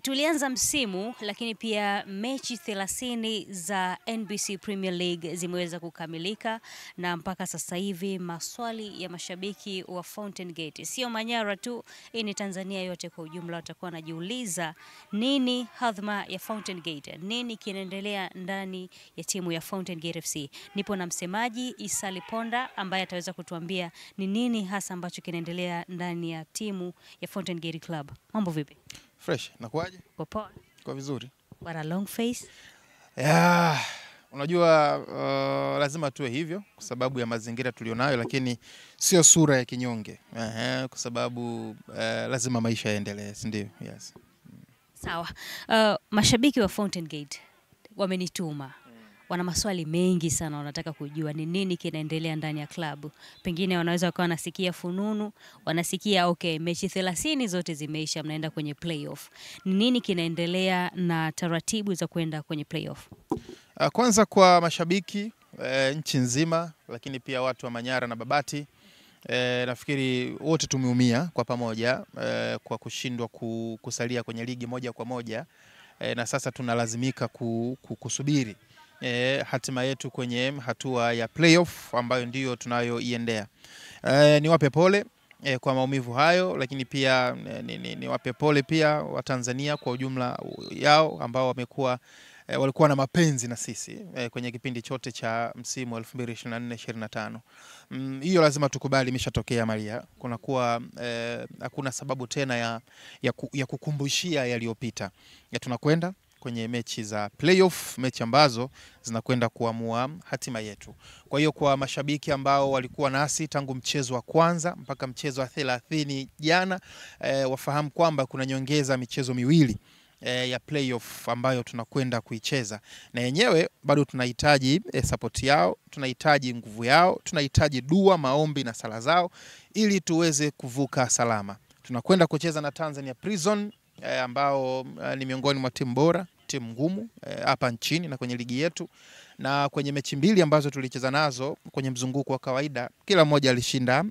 Tulianza msimu lakini pia mechi 30 za NBC Premier League zimeweza kukamilika na mpaka sasa hivi maswali ya mashabiki wa Fountain Gate, sio Manyara tu, hii ni Tanzania yote kwa ujumla, watakuwa wanajiuliza nini hadhma ya Fountain Gate, nini kinaendelea ndani ya timu ya Fountain Gate FC. Nipo na msemaji Issa Liponda ambaye ataweza kutuambia ni nini hasa ambacho kinaendelea ndani ya timu ya Fountain Gate Club. Mambo vipi? Fresh, nakuaje? Poa. Kwa vizuri. What a long face. Unajua lazima tuwe hivyo kwa sababu ya mazingira tulionayo, lakini sio sura ya kinyonge. Kwa sababu lazima maisha yaendelee, ndio. Yes. Sawa. Mashabiki wa Fountain Gate wamenituma. Wana maswali mengi sana, wanataka kujua ni nini kinaendelea ndani ya klabu. Pengine wanaweza wakawa wanasikia fununu, wanasikia okay, mechi 30 zote zimeisha, mnaenda kwenye playoff. Ni nini kinaendelea na taratibu za kwenda kwenye playoff? Kwanza kwa mashabiki nchi nzima, lakini pia watu wa Manyara na Babati, nafikiri wote tumeumia kwa pamoja kwa kushindwa kusalia kwenye ligi moja kwa moja, na sasa tunalazimika kusubiri hatima yetu kwenye hatua ya playoff ambayo ndiyo tunayoiendea. Niwape pole kwa maumivu hayo, lakini pia niwape pole pia wa Tanzania kwa ujumla yao ambao walikuwa na mapenzi na sisi kwenye kipindi chote cha msimu 2024-2025. Hiyo lazima tukubali, imeshatokea Maria. Kunakuwa hakuna sababu tena ya kukumbushia yaliyopita. Tunakwenda kwenye mechi za playoff, mechi ambazo zinakwenda kuamua hatima yetu. Kwa hiyo kwa mashabiki ambao walikuwa nasi tangu mchezo wa kwanza mpaka mchezo wa 30 jana, wafahamu kwamba kuna nyongeza michezo miwili ya playoff ambayo tunakwenda kuicheza, na yenyewe bado tunahitaji support yao, tunahitaji nguvu yao, tunahitaji dua, maombi na sala zao ili tuweze kuvuka salama. Tunakwenda kucheza na Tanzania Prison ambao ni miongoni mwa timu bora, timu ngumu hapa nchini na kwenye ligi yetu, na kwenye mechi mbili ambazo tulicheza nazo kwenye mzunguko wa kawaida kila mmoja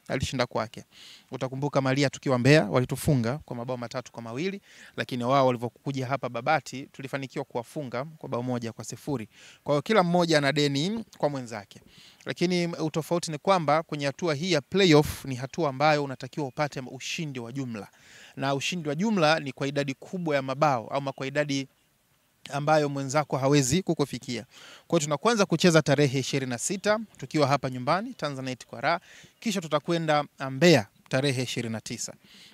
alishinda kwake. Utakumbuka Maria tukiwa Mbeya walitufunga kwa mabao 3-2, lakini wao walivyokuja hapa Babati tulifanikiwa kuwafunga kwa bao 1-0. Kwa hiyo kila mmoja ana deni kwa mwenzake. Lakini utofauti ni kwamba kwenye hatua hii ya playoff ni hatua ambayo unatakiwa upate ushindi wa jumla. Na ushindi wa jumla ni kwa idadi kubwa ya mabao au kwa idadi ambayo mwenzako hawezi kukufikia. Kwa hiyo tunaanza kucheza tarehe 26 tukiwa hapa nyumbani Tanzanite kwa raha, kisha tutakwenda Mbeya tarehe 29.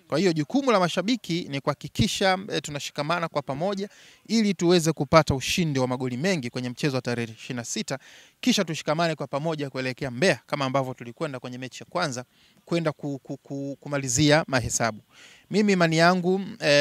Kwa hiyo jukumu la mashabiki ni kuhakikisha tunashikamana kwa pamoja ili tuweze kupata ushindi wa magoli mengi kwenye mchezo wa tarehe 26, kisha tushikamane kwa pamoja kuelekea Mbeya kama ambavyo tulikwenda kwenye mechi ya kwanza kwenda kumalizia mahesabu. Mimi imani yangu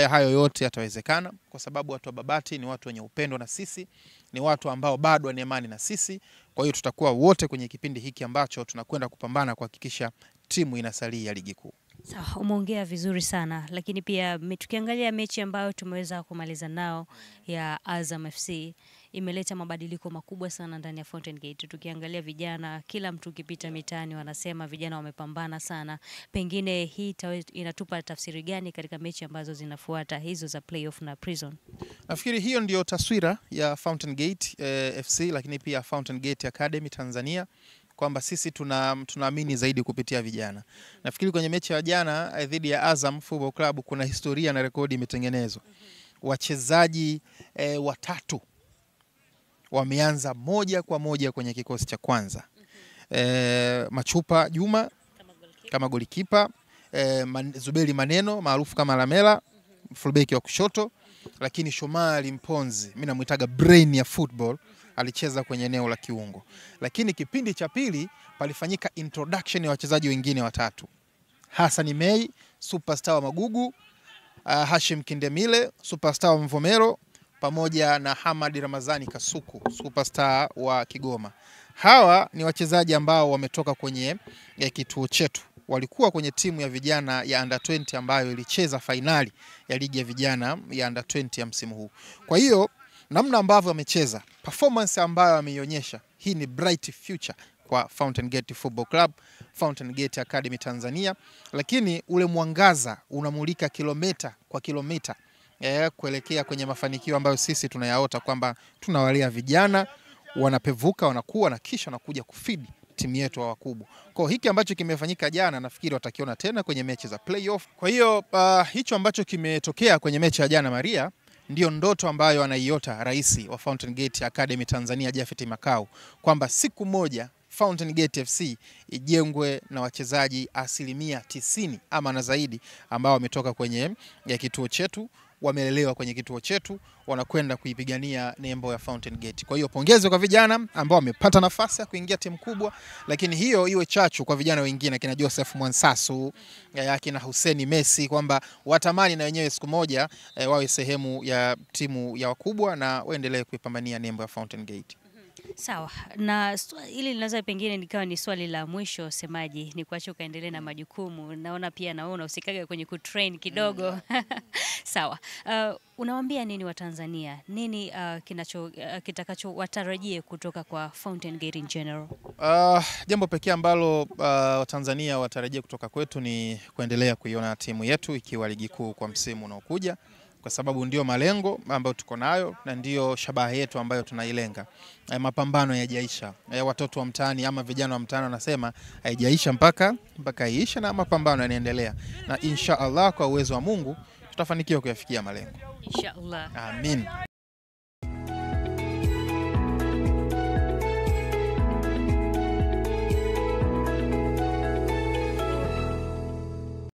hayo yote yatawezekana kwa sababu watu wa Babati ni watu wenye upendo na sisi, ni watu ambao bado wana imani na sisi. Kwa hiyo tutakuwa wote kwenye kipindi hiki ambacho tunakwenda kupambana kuhakikisha timu inasalia ligi kuu. Sawa, umeongea vizuri sana, lakini pia tukiangalia mechi ambayo tumeweza kumaliza nao ya Azam FC imeleta mabadiliko makubwa sana ndani ya Fountain Gate. Tukiangalia vijana, kila mtu ukipita mitaani wanasema vijana wamepambana sana. Pengine hii inatupa tafsiri gani katika mechi ambazo zinafuata hizo za playoff na Prison? Nafikiri hiyo ndio taswira ya Fountain Gate FC, lakini pia Fountain Gate Academy Tanzania, kwamba sisi tunaamini zaidi kupitia vijana. Nafikiri kwenye mechi ya jana dhidi ya Azam Football Club kuna historia na rekodi imetengenezwa. Wachezaji watatu wameanza moja kwa moja kwenye kikosi cha kwanza. Machupa Juma kama golikipa, Zuberi Maneno maarufu kama Lamela fullback wa kushoto, lakini Shomari Mponzi, mimi namuitaga brain ya football, alicheza kwenye eneo la kiungo. Lakini kipindi cha pili palifanyika introduction ya wachezaji wengine watatu. Hassan Mei, superstar wa Magugu, Hashim Kindemile, superstar wa Mvomero, pamoja na Hamad Ramazani Kasuku, superstar wa Kigoma. Hawa ni wachezaji ambao wametoka kwenye kituo chetu. Walikuwa kwenye timu ya vijana ya under 20 ambayo ilicheza fainali ya ligi ya vijana ya under 20 ya msimu huu. Kwa hiyo namna ambavyo wamecheza, performance ambayo wameionyesha, hii ni bright future kwa Fountain Gate Football Club, Fountain Gate Academy Tanzania, lakini ule mwangaza unamulika kilomita kwa kilomita kuelekea kwenye mafanikio ambayo sisi tunayaota kwamba tunawalea vijana wanapevuka, wanakuwa na kisha wanakuja kufeed timu yetu wa wakubwa. Kwa hiki ambacho kimefanyika jana nafikiri watakiona tena kwenye mechi za playoff. Kwa hiyo hicho ambacho kimetokea kwenye mechi ya jana Maria ndio ndoto ambayo anaiota rais wa Fountain Gate Academy Tanzania Japhet Makau, kwamba siku moja Fountain Gate FC ijengwe na wachezaji 90% ama na zaidi ambao wametoka kwenye kituo chetu, wamelelewa kwenye kituo chetu, wanakwenda kuipigania nembo ya Fountain Gate. Kwa hiyo pongezi kwa vijana ambao wamepata nafasi ya kuingia timu kubwa, lakini hiyo iwe chachu kwa vijana wengine kina Joseph Mwansasu, kina Hussein Messi, kwamba watamani na wenyewe siku moja wawe sehemu ya timu ya wakubwa na waendelee kuipambania nembo ya Fountain Gate. Sawa, na ili linaweza pengine nikawa ni swali la mwisho semaji, ni kuacha ukaendelee na majukumu. Naona pia naona usikage kwenye kutrain kidogo. Sawa, unawaambia nini wa Tanzania? Nini kitakacho watarajie kutoka kwa Fountain Gate in general? Jambo pekee ambalo Watanzania watarajie kutoka kwetu ni kuendelea kuiona timu yetu ikiwa ligi kuu kwa msimu unaokuja, kwa sababu ndio malengo ambayo tuko nayo na ndio shabaha yetu ambayo tunailenga. Mapambano hayajaisha. Watoto wa mtaani ama vijana wa mtaani wanasema haijaisha mpaka iishe, na mapambano yanaendelea. Na insha Allah kwa uwezo wa Mungu tutafanikiwa kuyafikia malengo. Insha Allah. Amin.